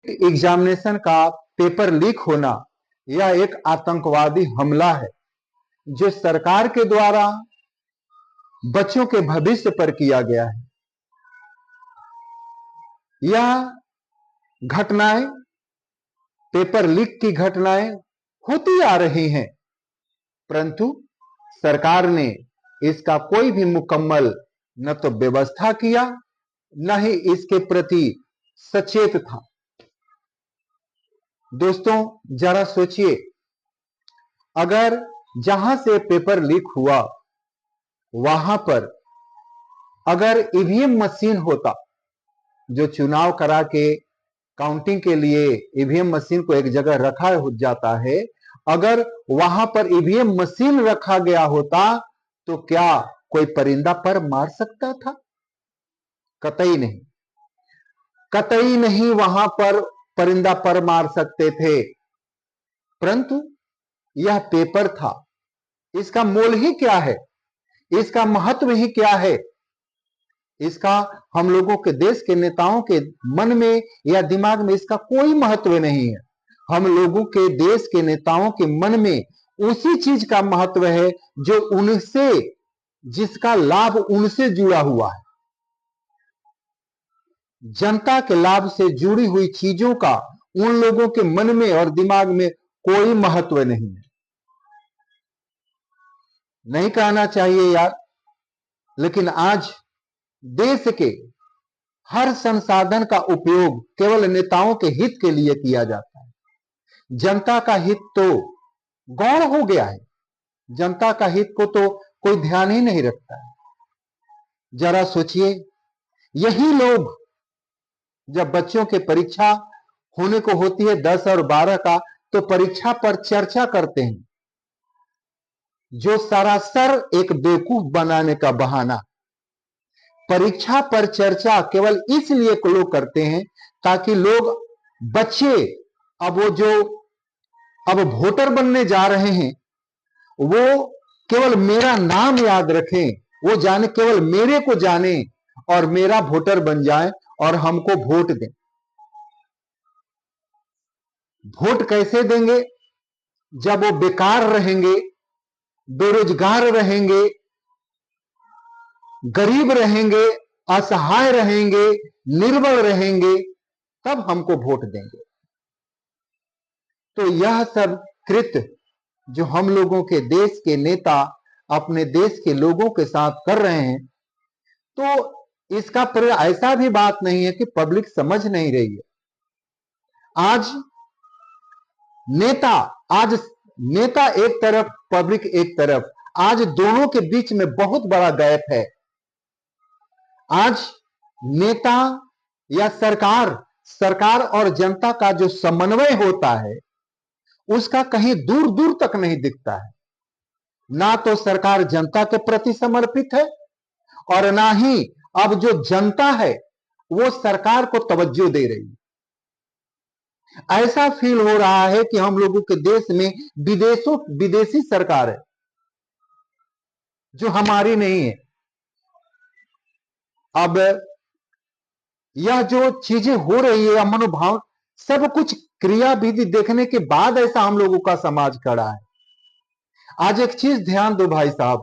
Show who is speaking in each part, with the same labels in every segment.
Speaker 1: Examination का paper leak होना यह एक आतंकवादी हमला है जो सरकार के द्वारा बच्चों के भविष्य पर किया गया है। यह घटनाएं, पेपर लीक की घटनाएं होती आ रही हैं, परंतु सरकार ने इसका कोई भी मुकम्मल न तो व्यवस्था किया, न ही इसके प्रति सचेत था। दोस्तों, जरा सोचिए, अगर जहां से पेपर लीक हुआ वहां पर अगर ईवीएम मशीन होता, जो चुनाव करा के काउंटिंग के लिए ईवीएम मशीन को एक जगह रखा हो जाता है, अगर वहां पर ईवीएम मशीन रखा गया होता तो क्या कोई परिंदा पर मार सकता था? कतई नहीं, कतई नहीं वहां पर परिंदा पर मार सकते थे। परंतु यह पेपर था, इसका मोल ही क्या है, इसका महत्व ही क्या है, इसका हम लोगों के देश के नेताओं के मन में या दिमाग में इसका कोई महत्व नहीं है। हम लोगों के देश के नेताओं के मन में उसी चीज का महत्व है जो उनसे, जिसका लाभ उनसे जुड़ा हुआ है। जनता के लाभ से जुड़ी हुई चीजों का उन लोगों के मन में और दिमाग में कोई महत्व नहीं है। नहीं कहना चाहिए यार, लेकिन आज देश के हर संसाधन का उपयोग केवल नेताओं के हित के लिए किया जाता है। जनता का हित तो गौण हो गया है, जनता का हित को तो कोई ध्यान ही नहीं रखता है। जरा सोचिए, यही लोग जब बच्चों के परीक्षा होने को होती है 10 और 12 का, तो परीक्षा पर चर्चा करते हैं, जो सरासर एक बेवकूफ बनाने का बहाना। परीक्षा पर चर्चा केवल इसलिए लोग करते हैं ताकि लोग, बच्चे, अब वोटर बनने जा रहे हैं, वो केवल मेरा नाम याद रखें, वो जाने, केवल मेरे को जाने और मेरा वोटर बन जाए और हमको वोट दें। वोट कैसे देंगे? जब वो बेकार रहेंगे, बेरोजगार रहेंगे, गरीब रहेंगे, असहाय रहेंगे, निर्बल रहेंगे, तब हमको वोट देंगे। तो यह सब कृत्य जो हम लोगों के देश के नेता अपने देश के लोगों के साथ कर रहे हैं, तो इसका ऐसा भी बात नहीं है कि पब्लिक समझ नहीं रही है। आज नेता एक तरफ, पब्लिक एक तरफ, आज दोनों के बीच में बहुत बड़ा गैप है। आज नेता या सरकार और जनता का जो समन्वय होता है, उसका कहीं दूर दूर तक नहीं दिखता है। ना तो सरकार जनता के प्रति समर्पित है और ना ही अब जो जनता है वो सरकार को तवज्जो दे रही है। ऐसा फील हो रहा है कि हम लोगों के देश में विदेशी सरकार है जो हमारी नहीं है। अब यह जो चीजें हो रही है, मनोभाव, सब कुछ क्रिया विधि देखने के बाद ऐसा हम लोगों का समाज खड़ा है। आज एक चीज ध्यान दो भाई साहब,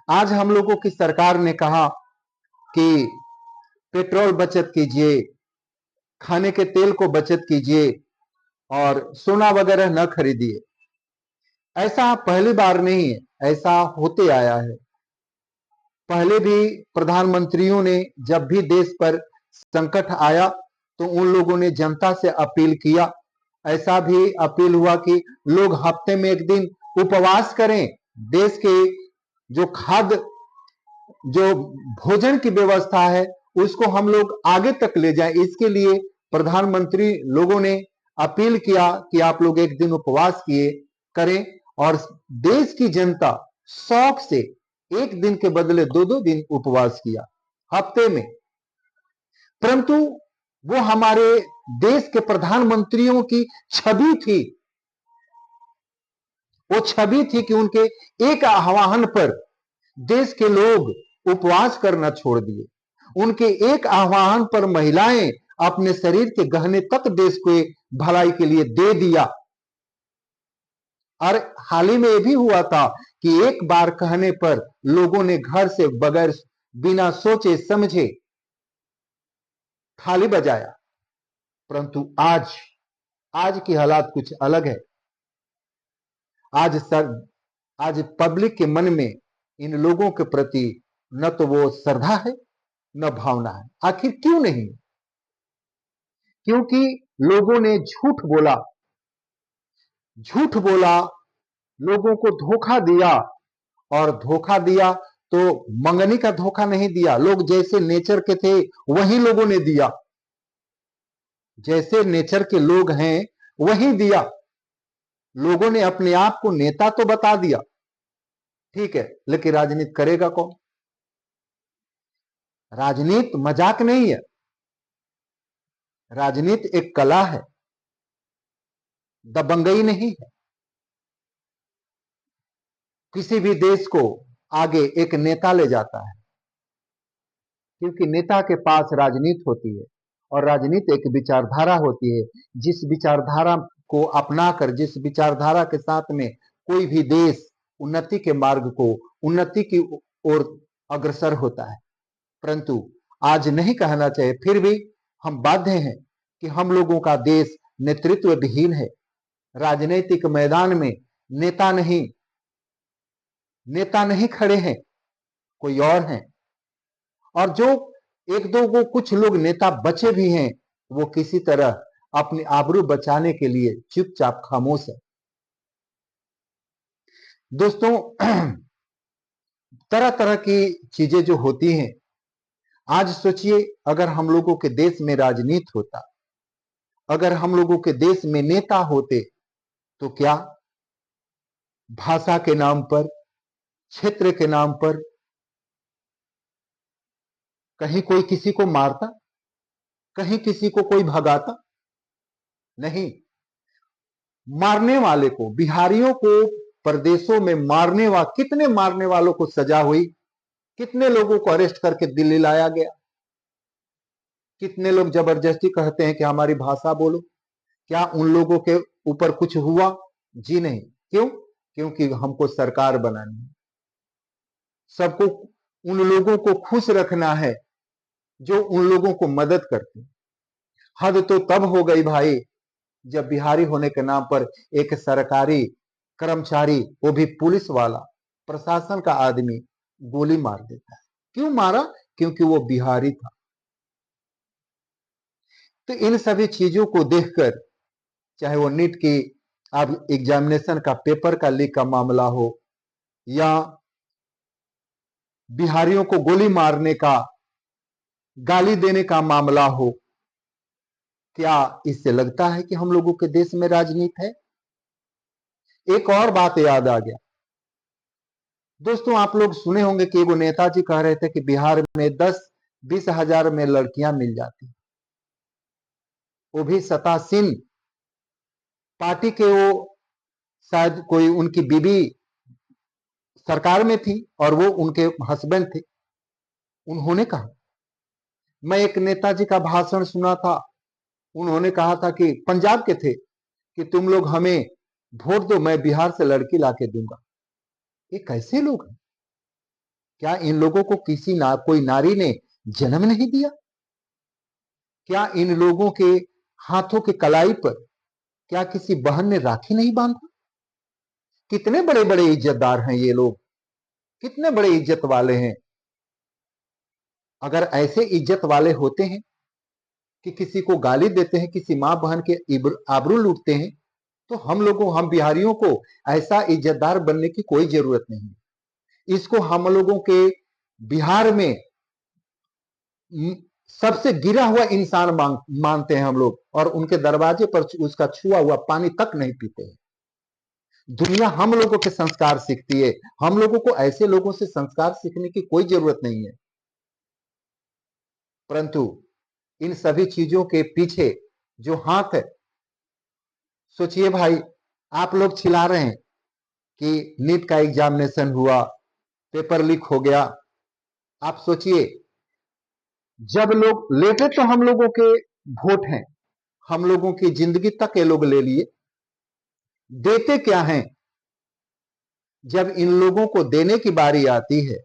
Speaker 1: आज हम लोगों की सरकार ने कहा कि पेट्रोल बचत कीजिए, खाने के तेल को बचत कीजिए और सोना वगैरह न खरीदिए। ऐसा पहली बार नहीं है, ऐसा होते आया है। पहले भी प्रधानमंत्रियों ने जब भी देश पर संकट आया तो उन लोगों ने जनता से अपील किया। ऐसा भी अपील हुआ कि लोग हफ्ते में एक दिन उपवास करें, देश के जो भोजन की व्यवस्था है उसको हम लोग आगे तक ले जाएं। इसके लिए प्रधानमंत्री लोगों ने अपील किया कि आप लोग एक दिन उपवास करें, और देश की जनता शौक से एक दिन के बदले 2-2 दिन उपवास किया हफ्ते में। परंतु वो हमारे देश के प्रधानमंत्रियों की छवि थी, वो छवि थी कि उनके एक आह्वान पर देश के लोग उपवास करना छोड़ दिए। उनके एक आह्वान पर महिलाएं अपने शरीर के गहने तक देश को भलाई के लिए दे दिया। और हाल ही में यह भी हुआ था कि एक बार कहने पर लोगों ने घर से बगैर बिना सोचे समझे थाली बजाया। परंतु आज की हालात कुछ अलग है। आज पब्लिक के मन में इन लोगों के प्रति न तो वो श्रद्धा है न भावना है। आखिर क्यों नहीं? क्योंकि लोगों ने झूठ बोला, लोगों को धोखा दिया। और धोखा दिया तो मंगनी का धोखा नहीं दिया, लोग जैसे नेचर के थे वही लोगों ने दिया, जैसे नेचर के लोग हैं वही दिया। लोगों ने अपने आप को नेता तो बता दिया, ठीक है, लेकिन राजनीति करेगा कौन? राजनीति मजाक नहीं है, राजनीति एक कला है, दबंगई नहीं है। किसी भी देश को आगे एक नेता ले जाता है, क्योंकि नेता के पास राजनीति होती है और राजनीति एक विचारधारा होती है। जिस विचारधारा को अपनाकर, जिस विचारधारा के साथ में कोई भी देश उन्नति के मार्ग को, उन्नति की ओर अग्रसर होता है। परंतु आज नहीं कहना चाहिए, फिर भी हम बाध्य हैं कि हम लोगों का देश नेतृत्व विहीन है। राजनीतिक मैदान में नेता नहीं खड़े हैं, कोई और हैं। और जो एक दो को कुछ लोग नेता बचे भी हैं, वो किसी तरह अपनी आबरू बचाने के लिए चुपचाप खामोश है। दोस्तों, तरह तरह की चीजें जो होती हैं, आज सोचिए अगर हम लोगों के देश में राजनीति होता, अगर हम लोगों के देश में नेता होते, तो क्या भाषा के नाम पर, क्षेत्र के नाम पर कहीं कोई किसी को मारता, कहीं किसी को कोई भगाता? नहीं। मारने वाले को, बिहारियों को प्रदेशों में कितने मारने वालों को सजा हुई, कितने लोगों को अरेस्ट करके दिल्ली लाया गया, कितने लोग जबरदस्ती कहते हैं कि हमारी भाषा बोलो। क्या उन लोगों के ऊपर कुछ हुआ? जी नहीं। क्यों? क्योंकि हमको सरकार बनानी है, सबको उन लोगों को खुश रखना है जो उन लोगों को मदद करते हैं। हद तो तब हो गई भाई जब बिहारी होने के नाम पर एक सरकारी कर्मचारी, वो भी पुलिस वाला, प्रशासन का आदमी गोली मार देता है। क्यों मारा? क्योंकि वो बिहारी था। तो इन सभी चीजों को देखकर, चाहे वो नीट की अब एग्जामिनेशन का पेपर का लीक का मामला हो, या बिहारियों को गोली मारने का, गाली देने का मामला हो, क्या इससे लगता है कि हम लोगों के देश में राजनीति है? एक और बात याद आ गया दोस्तों, आप लोग सुने होंगे कि वो नेताजी कह रहे थे कि बिहार में 10-20 हजार में लड़कियां मिल जाती, वो भी सतासीन पार्टी के, वो शायद कोई उनकी बीबी सरकार में थी और वो उनके हस्बैंड थे। उन्होंने कहा, मैं एक नेताजी का भाषण सुना था, उन्होंने कहा था कि पंजाब के थे कि तुम लोग हमें वोट दो, मैं बिहार से लड़की लाके दूंगा। ये कैसे लोग हैं? क्या इन लोगों को कोई नारी ने जन्म नहीं दिया? क्या इन लोगों के हाथों के कलाई पर क्या किसी बहन ने राखी नहीं बांधा? कितने बड़े बड़े इज्जतदार हैं ये लोग, कितने बड़े इज्जत वाले हैं। अगर ऐसे इज्जत वाले होते हैं कि किसी को गाली देते हैं, किसी मां बहन के आबरू लूटते हैं, तो हम बिहारियों को ऐसा इज्जतदार बनने की कोई जरूरत नहीं। इसको हम लोगों के बिहार में सबसे गिरा हुआ इंसान मानते हैं हम लोग, और उनके दरवाजे पर उसका छुआ हुआ पानी तक नहीं पीते हैं। दुनिया हम लोगों के संस्कार सीखती है, हम लोगों को ऐसे लोगों से संस्कार सीखने की कोई जरूरत नहीं है। परंतु इन सभी चीजों के पीछे जो हाथ है, सोचिए भाई, आप लोग चिल्ला रहे हैं कि नीट का एग्जामिनेशन हुआ, पेपर लीक हो गया। आप सोचिए, जब लोग लेटर तो हम लोगों के वोट हैं, हम लोगों की जिंदगी तक ये लोग ले लिए। देते क्या हैं? जब इन लोगों को देने की बारी आती है,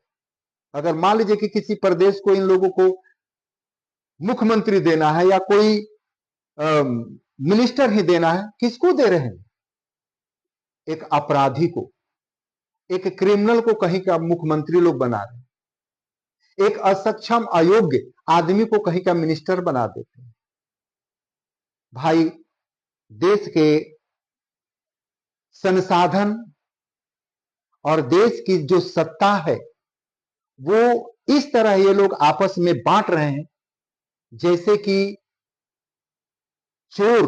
Speaker 1: अगर मान लीजिए कि किसी प्रदेश को इन लोगों को मुख्यमंत्री देना है या कोई मिनिस्टर ही देना है, किसको दे रहे हैं? एक अपराधी को, एक क्रिमिनल को कहीं का मुख्यमंत्री लोग बना रहे हैं, एक असक्षम अयोग्य आदमी को कहीं का मिनिस्टर बना देते हैं। भाई, देश के संसाधन और देश की जो सत्ता है वो इस तरह ये लोग आपस में बांट रहे हैं जैसे कि चोर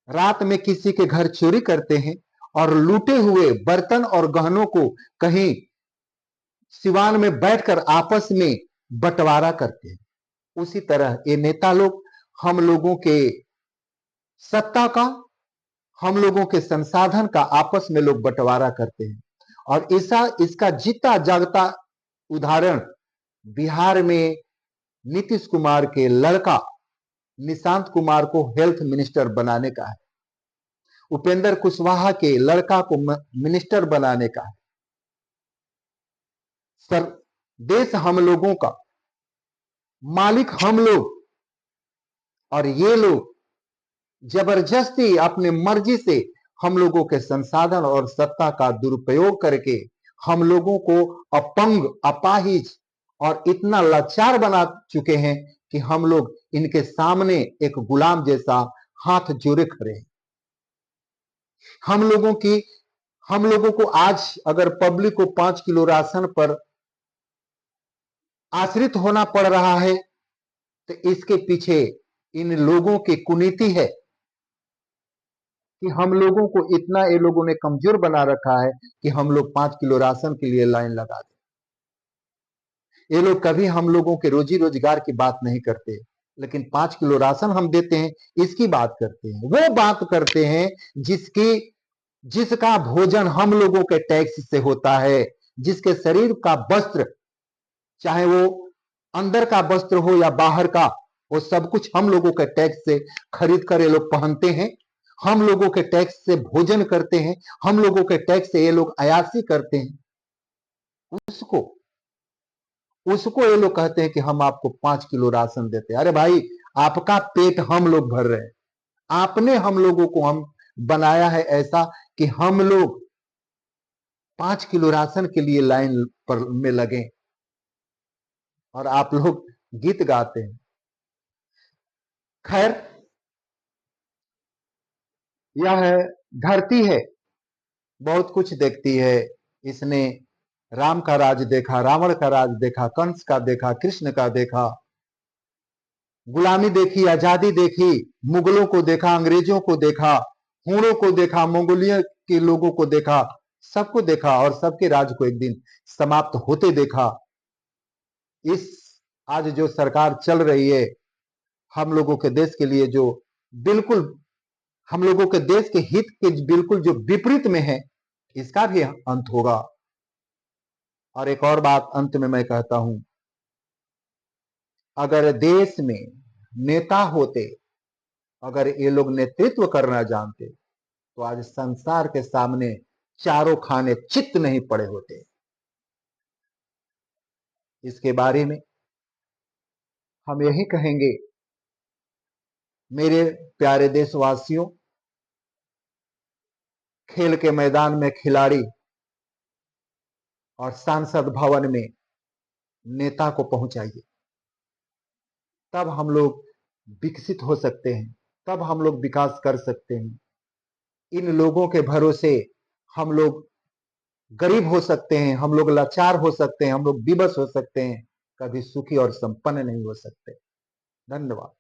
Speaker 1: रात में किसी के घर चोरी करते हैं और लूटे हुए बर्तन और गहनों को कहीं सिवान में बैठकर आपस में बंटवारा करते हैं। उसी तरह ये नेता लोग हम लोगों के सत्ता का, हम लोगों के संसाधन का आपस में लोग बंटवारा करते हैं। और इसका जीता जागता उदाहरण बिहार में नीतीश कुमार के लड़का निशांत कुमार को हेल्थ मिनिस्टर बनाने का है, उपेंद्र कुशवाहा के लड़का को मिनिस्टर बनाने का है। सर, देश हम लोगों का, मालिक हम लोग, और ये लोग जबरदस्ती अपने मर्जी से हम लोगों के संसाधन और सत्ता का दुरुपयोग करके हम लोगों को अपंग, अपाहिज और इतना लाचार बना चुके हैं कि हम लोग इनके सामने एक गुलाम जैसा हाथ जोड़े खड़े हैं। हम लोगों को आज अगर पब्लिक को 5 किलो राशन पर आश्रित होना पड़ रहा है तो इसके पीछे इन लोगों की कुनीति है कि हम लोगों को इतना ये लोगों ने कमजोर बना रखा है कि हम लोग 5 किलो राशन के लिए लाइन लगा दें। ये लोग कभी हम लोगों के रोजी रोजगार की बात नहीं करते, लेकिन 5 किलो राशन हम देते हैं इसकी बात करते हैं। वो बात करते हैं जिसका भोजन हम लोगों के टैक्स से होता है, जिसके शरीर का वस्त्र, चाहे वो अंदर का वस्त्र हो या बाहर का, वो सब कुछ हम लोगों के टैक्स से खरीद कर ये लोग पहनते हैं, हम लोगों के टैक्स से भोजन करते हैं, हम लोगों के टैक्स से ये लोग अयासी करते हैं। उसको ये लोग कहते हैं कि हम आपको 5 किलो राशन देते हैं। अरे भाई, आपका पेट हम लोग भर रहे हैं, आपने हम लोगों को हम बनाया है ऐसा कि हम लोग 5 किलो राशन के लिए लाइन पर में लगे और आप लोग गीत गाते हैं। खैर, यह धरती है, बहुत कुछ देखती है। इसने राम का राज देखा, रावण का राज देखा, कंस का देखा, कृष्ण का देखा, गुलामी देखी, आजादी देखी, मुगलों को देखा, अंग्रेजों को देखा, हूणों को देखा, मंगोलिया के लोगों को देखा, सबको देखा और सबके राज को एक दिन समाप्त होते देखा। इस आज जो सरकार चल रही है हम लोगों के देश के लिए, जो बिल्कुल हम लोगों के देश के हित के बिल्कुल जो विपरीत में है, इसका भी अंत होगा। और एक और बात अंत में मैं कहता हूं, अगर देश में नेता होते, अगर ये लोग नेतृत्व करना जानते, तो आज संसार के सामने चारों खाने चित्त नहीं पड़े होते। इसके बारे में हम यही कहेंगे, मेरे प्यारे देशवासियों, खेल के मैदान में खिलाड़ी और सांसद भवन में नेता को पहुंचाइए, तब हम लोग विकसित हो सकते हैं, तब हम लोग विकास कर सकते हैं। इन लोगों के भरोसे हम लोग गरीब हो सकते हैं, हम लोग लाचार हो सकते हैं, हम लोग विवश हो सकते हैं, कभी सुखी और संपन्न नहीं हो सकते। धन्यवाद।